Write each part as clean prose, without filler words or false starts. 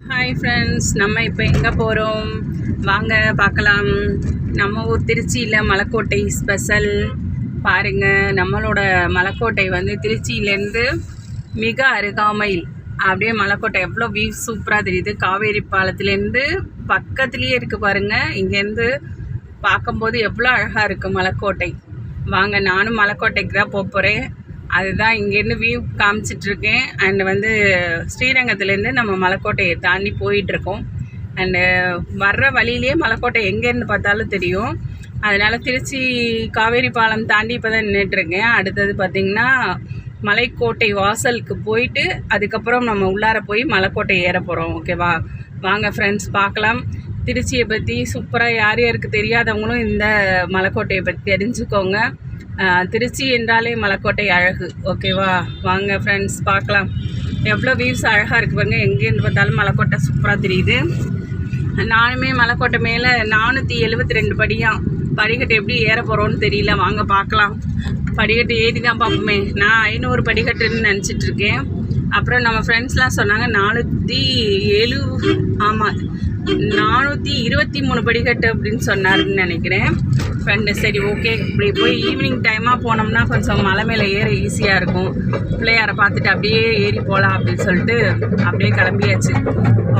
Hi friends, நம்ம இப்போ எங்கே போகிறோம் வாங்க பார்க்கலாம். நம்ம ஊர் திருச்சியில் மலைக்கோட்டை ஸ்பெஷல் பாருங்கள். நம்மளோட மலைக்கோட்டை வந்து திருச்சியிலேருந்து மிக அருகாமையில் அப்படியே மலைக்கோட்டை எவ்வளோ வியூ சூப்பராக தெரியுது. காவேரி பாலத்துலேருந்து பக்கத்துலேயே இருக்குது பாருங்கள். இங்கேருந்து பார்க்கும்போது எவ்வளோ அழகாக இருக்குது மலைக்கோட்டை. வாங்க, நானும் மலைக்கோட்டைக்கு தான் போகிறேன். அதுதான் இங்கேருந்து வியூ காமிச்சிட்ருக்கேன். அண்டு வந்து ஸ்ரீரங்கத்துலேருந்து நம்ம மலைக்கோட்டையை தாண்டி போயிட்டுருக்கோம். அண்டு வர்ற வழியிலே மலைக்கோட்டை எங்கேருந்து பார்த்தாலும் தெரியும். அதனால் திருச்சி காவேரி பாலம் தாண்டி இப்போ தான் நின்றுட்டுருக்கேன். அடுத்தது பார்த்திங்கன்னா மலைக்கோட்டை வாசலுக்கு போயிட்டு அதுக்கப்புறம் நம்ம உள்ளார போய் மலைக்கோட்டை ஏற போகிறோம். ஓகேவா? வாங்க ஃப்ரெண்ட்ஸ் பார்க்கலாம். திருச்சியை பற்றி சூப்பராக யார் யாருக்கு தெரியாதவங்களும் இந்த மலைக்கோட்டையை பற்றி தெரிஞ்சுக்கோங்க. திருச்சி என்றாலே மலைக்கோட்டை அழகு. ஓகேவா? வாங்க ஃப்ரெண்ட்ஸ் பார்க்கலாம். எவ்வளோ வியூஸ் அழகாக இருக்குது பாருங்க. எங்கேருந்து பார்த்தாலும் மலைக்கோட்டை சூப்பராக தெரியுது. நானுமே மலைக்கோட்டை மேலே 472 படிக்கட்டு எப்படி ஏற போகிறோன்னு தெரியல. வாங்க பார்க்கலாம். படிக்கட்டு ஏறி தான் பார்ப்போமே. நான் 500 படிக்கட்டுன்னு நினச்சிட்ருக்கேன். அப்புறம் நம்ம ஃப்ரெண்ட்ஸ்லாம் சொன்னாங்க 407, ஆமாம் 423 படிக்கட்டு அப்படின்னு சொன்னாருன்னு நினைக்கிறேன் ஃப்ரெண்டு. சரி, ஓகே. இப்படி போய் ஈவினிங் டைமாக போனோம்னா கொஞ்சம் மலை மேலே ஏற ஈஸியாக இருக்கும். பிள்ளையாரை பார்த்துட்டு அப்படியே ஏறி போகலாம் அப்படின்னு சொல்லிட்டு அப்படியே கிளம்பியாச்சு.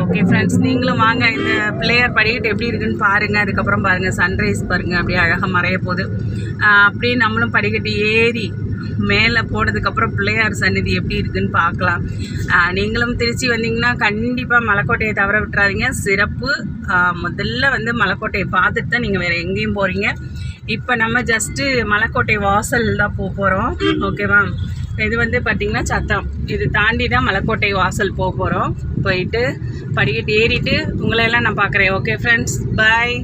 ஓகே ஃப்ரெண்ட்ஸ், நீங்களும் வாங்க. இந்த பிள்ளையார் படிக்கட்டு எப்படி இருக்குன்னு பாருங்கள். அதுக்கப்புறம் பாருங்கள் சன்ரைஸ் பாருங்கள், அப்படியே அழகாக மறைய போகுது. அப்படியே நம்மளும் படிக்கட்டு ஏறி மேலே போனதுக்கப்புறம் பிள்ளையார் சந்நிதி எப்படி இருக்குதுன்னு பார்க்கலாம். நீங்களும் திருச்சி வந்தீங்கன்னா கண்டிப்பாக மலைக்கோட்டையை தவற விட்டுறாதீங்க. சிறப்பு. முதல்ல வந்து மலைக்கோட்டையை பார்த்துட்டு தான் நீங்கள் வேறு எங்கேயும் போகிறீங்க. இப்போ நம்ம ஜஸ்ட்டு மலைக்கோட்டை வாசல் தான் போகிறோம். ஓகேவா? இது வந்து பார்த்திங்கன்னா சத்தம். இது தாண்டி தான் மலைக்கோட்டை வாசல் போகிறோம். போயிட்டு படிக்கட்டு ஏறிட்டு உங்களையெல்லாம் நான் பார்க்குறேன். ஓகே ஃப்ரெண்ட்ஸ், பாய்.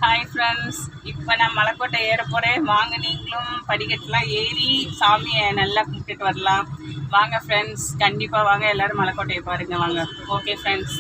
ஹாய் ஃப்ரெண்ட்ஸ், இப்போ நான் மலைக்கோட்டை ஏற போகிறேன். வாங்க, நீங்களும் படிக்கட்டுலாம் ஏறி சாமியை நல்லா கும்பிட்டுட்டு வரலாம். வாங்க ஃப்ரெண்ட்ஸ், கண்டிப்பாக வாங்க, எல்லோரும் மலைக்கோட்டையை பாருங்கள். வாங்க. Okay friends.